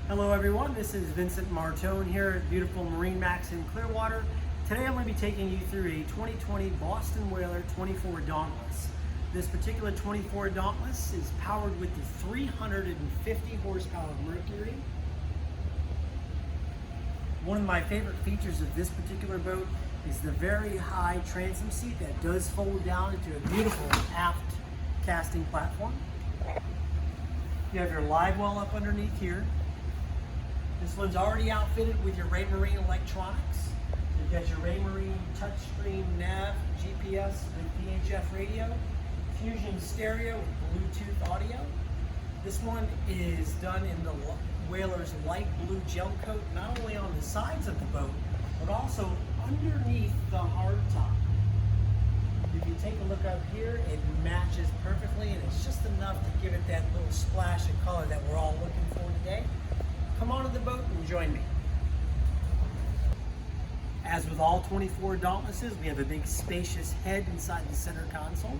Hello everyone, this is Vincent Martone here at beautiful MarineMax in Clearwater. Today I'm going to be taking you through a 2020 Boston Whaler 24 Dauntless. This particular 24 Dauntless is powered with the 350 horsepower Mercury. One of my favorite features of this particular boat is the very high transom seat that does fold down into a beautiful aft casting platform. You have your live well up underneath here. This one's already outfitted with your Marine electronics. You've got your Marine touchscreen nav, GPS, and VHF radio, Fusion stereo with Bluetooth audio. This one is done in the Whaler's light blue gel coat, not only on the sides of the boat, but also underneath the hard top. If you take a look up here, it matches perfectly, and it's just enough to give it that little splash of color that we're all looking for today. Come onto the boat and join me. As with all 24 Dauntlesses, we have a big spacious head inside the center console.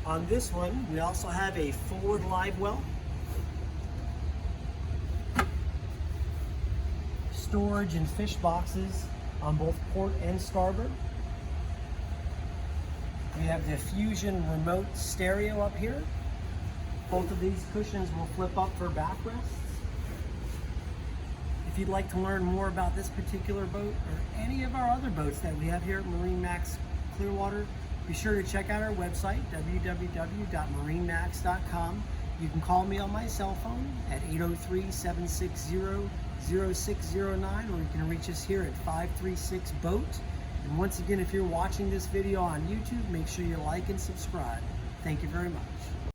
On this one, we also have a forward live well, storage and fish boxes on both port and starboard. We have the Fusion remote stereo up here. Both of these cushions will flip up for backrests. If you'd like to learn more about this particular boat or any of our other boats that we have here at MarineMax Clearwater, be sure to check out our website, www.marinemax.com. You can call me on my cell phone at 803-760-0609, or you can reach us here at 536-BOAT. And once again, if you're watching this video on YouTube, make sure you like and subscribe. Thank you very much.